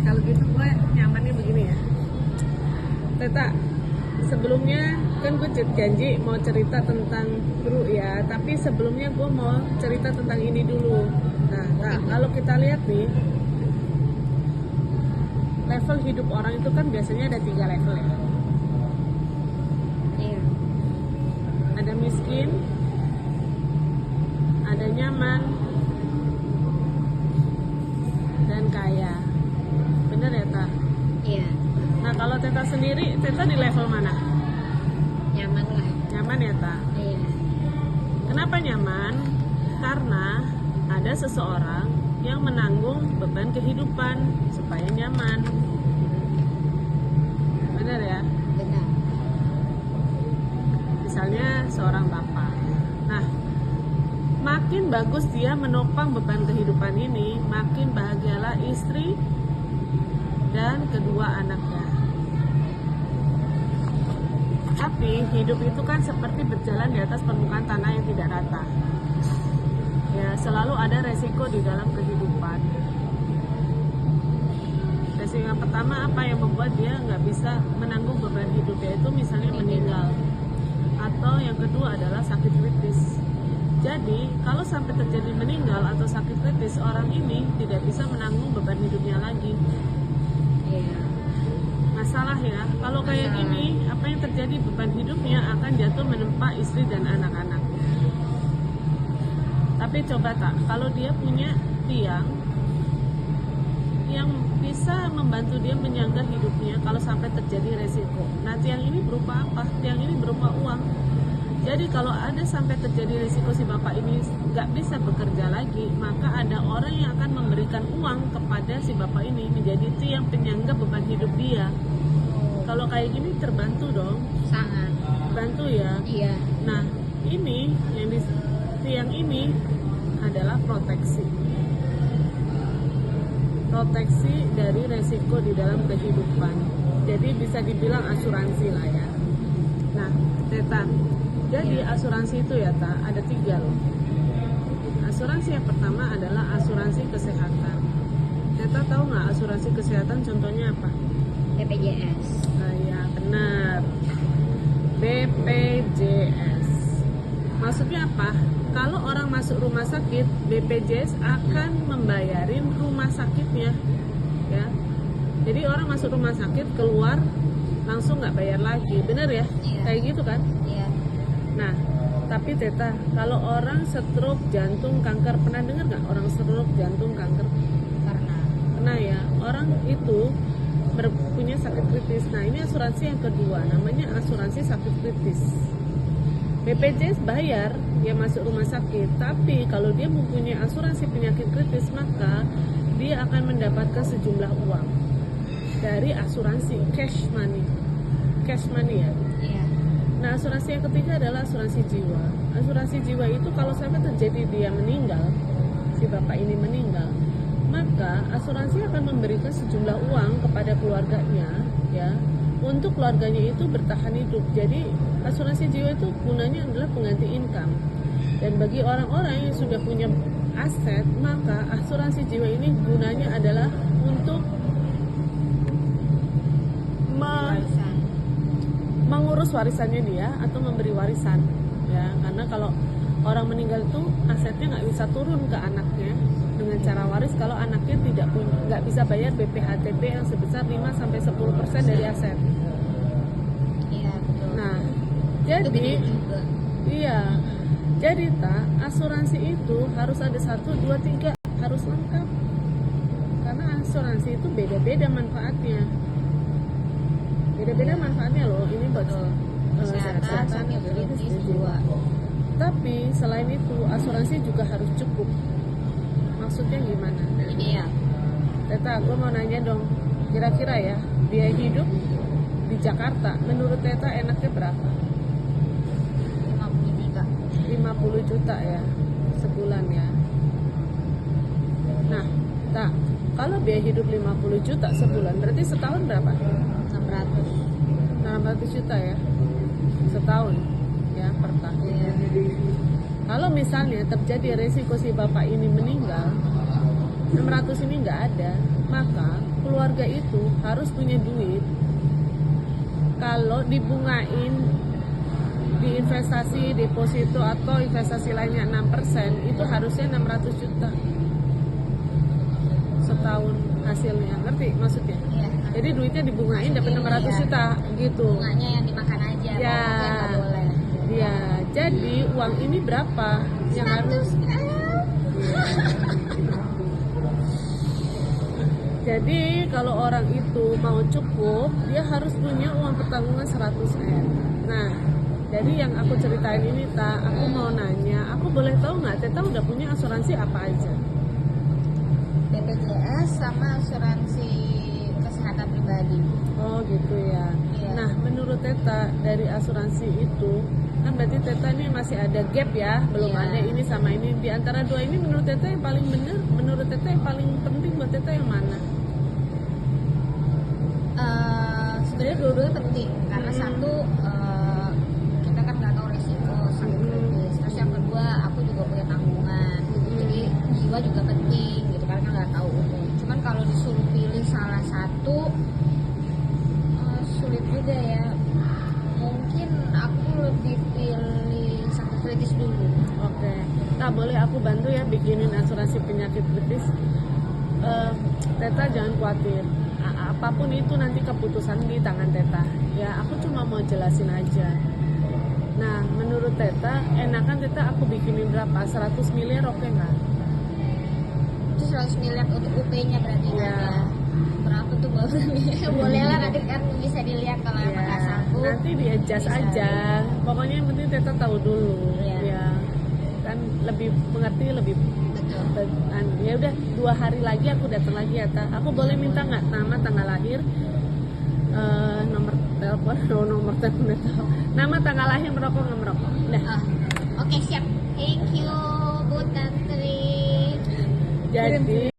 kalau gitu gue nyamannya begini ya. Teta, sebelumnya kan gue janji mau cerita tentang Bru ya, tapi sebelumnya gue mau cerita tentang ini dulu. Nah, kalau kita lihat nih, level hidup orang itu kan biasanya ada 3 level ya. Iya. Ada miskin, ada nyaman, dan kaya. Bener ya, Ta? Iya. Nah, kalau Teta sendiri, Teta di level mana? Nyaman lah. Nyaman ya, Ta? Iya. Kenapa nyaman? Karena ada seseorang yang menanggung beban kehidupan supaya nyaman. Benar ya? Benar. Misalnya seorang bapak. Nah, makin bagus dia menopang beban kehidupan ini, makin bahagialah istri dan kedua anaknya. Tapi hidup itu kan seperti berjalan di atas permukaan tanah yang tidak rata. Ya, selalu ada resiko di dalam kehidupan. Resiko yang pertama apa yang membuat dia nggak bisa menanggung beban hidup, yaitu misalnya meninggal. Atau yang kedua adalah sakit kritis. Jadi, kalau sampai terjadi meninggal atau sakit kritis, orang ini tidak bisa menanggung beban hidupnya lagi. Iya. Masalah ya, kalau kayak gini, apa yang terjadi, beban hidupnya akan jatuh menempa istri dan anak-anak. Tapi coba tak, kalau dia punya tiang yang bisa membantu dia menyangga hidupnya kalau sampai terjadi resiko. Nah, tiang ini berupa apa? Tiang ini berupa uang. Jadi kalau ada sampai terjadi resiko si bapak ini nggak bisa bekerja lagi, maka ada orang yang akan memberikan uang kepada si bapak ini menjadi tiang penyangga beban hidup dia. Kalau kayak gini terbantu dong. Sangat. Bantu ya. Iya. Nah, ini yang di tiang ini adalah proteksi dari resiko di dalam kehidupan. Jadi bisa dibilang asuransi lah ya. Nah, Teta, jadi asuransi itu ya, Ta, ada 3 loh. Asuransi yang pertama adalah asuransi kesehatan. Teta tahu nggak asuransi kesehatan contohnya apa? BPJS. Nah, ya benar, BPJS. Maksudnya apa? Kalau orang masuk rumah sakit, BPJS akan membayarin rumah sakitnya, ya. Jadi orang masuk rumah sakit keluar langsung nggak bayar lagi, bener ya? Iya. Kayak gitu kan? Iya. Nah, tapi Teta, kalau orang stroke, jantung, kanker, pernah dengar nggak orang stroke, jantung, kanker? Pernah ya. Orang itu punya sakit kritis. Nah, ini asuransi yang kedua, namanya asuransi sakit kritis. BPJS bayar dia masuk rumah sakit, tapi kalau dia mempunyai asuransi penyakit kritis, maka dia akan mendapatkan sejumlah uang dari asuransi cash money ya. Iya. Nah, asuransi yang ketiga adalah asuransi jiwa. Asuransi jiwa itu kalau sampai terjadi dia meninggal, si bapak ini meninggal, maka asuransi akan memberikan sejumlah uang kepada keluarganya, ya, untuk keluarganya itu bertahan hidup. Jadi asuransi jiwa itu gunanya adalah pengganti income. Dan bagi orang-orang yang sudah punya aset, maka asuransi jiwa ini gunanya adalah untuk mengurus warisannya dia atau memberi warisan, ya. Karena kalau orang meninggal itu asetnya nggak bisa turun ke anaknya dengan cara waris kalau anaknya nggak bisa bayar BPHTB yang sebesar 5-10% dari aset. Iya, betul. Nah, Itu jadi gede juga. iya, jadi tak, asuransi itu harus ada 1, 2, 3, harus lengkap. Karena asuransi itu beda-beda manfaatnya. Beda-beda manfaatnya loh. Ini buat Kesehatan, sakit kritis, jiwa. Tapi selain itu asuransi juga harus cukup. Maksudnya gimana? Ini ya. Teta, gue mau nanya dong, kira-kira ya biaya hidup di Jakarta menurut Teta enaknya berapa? 50 juta. 50 juta ya sebulan ya. Nah, Tak, kalau biaya hidup 50 juta sebulan berarti setahun berapa? 600. 600 juta ya setahun ya per tahun. Iya. Kalau misalnya terjadi resiko si bapak ini meninggal, 600 ini nggak ada. maka keluarga itu harus punya duit. Kalau dibungain di investasi deposito atau investasi lainnya 6%, itu harusnya 600 juta setahun hasilnya, ngerti maksudnya? Iya. Jadi duitnya dibungain dapat 600 juta gitu. Bunganya yang dimakan aja, Ya. pokoknya nggak boleh. Iya, jadi uang ini berapa yang harus? Jadi kalau orang itu mau cukup, dia harus punya uang pertanggungan 100M. Nah, jadi yang aku ceritain ini, aku mau nanya, aku boleh tahu nggak Teta udah punya asuransi apa aja? BPJS sama asuransi kesehatan pribadi. Oh gitu ya. Iya. Nah, menurut Teta dari asuransi itu, kan berarti Teta ini masih ada gap ya, belum Iya. ada ini sama ini. Di antara dua ini menurut Teta yang paling benar, menurut Teta yang paling penting buat Teta yang mana? Sebenarnya dua-duanya penting karena satu kita kan nggak tahu resiko sakit kritis. Terus yang kedua aku juga punya tanggungan. Jadi jiwa juga penting gitu karena kan nggak tahu umur. Cuman kalau disuruh pilih salah satu sulit juga ya. Mungkin aku lebih pilih sakit kritis dulu. Oke. Nah, boleh aku bantu ya bikinin asuransi penyakit kritis. Teta jangan khawatir. Apapun itu nanti keputusan di tangan Teta. Ya, aku cuma mau jelasin aja. Nah, menurut Teta, enakan Teta aku bikinin berapa? 100 miliar oke nggak? Itu 100 miliar untuk UP-nya berarti Iya. kan ya. Berapa tuh baru? Boleh lah nanti kan bisa dilihat kalau emang nggak sanggup. Nanti di-adjust bisa. aja. Pokoknya yang penting Teta tahu dulu. Iya. Ya, kan lebih mengerti, lebih Betul. ya udah 2 hari lagi aku datang lagi ya Ta. Aku boleh minta nggak nama, tanggal lahir, nomor telepon, nomor telepon, nama, tanggal lahir, merokok nggak merokok. Udah. Oke, siap. Thank you Bu Tantri. Jadi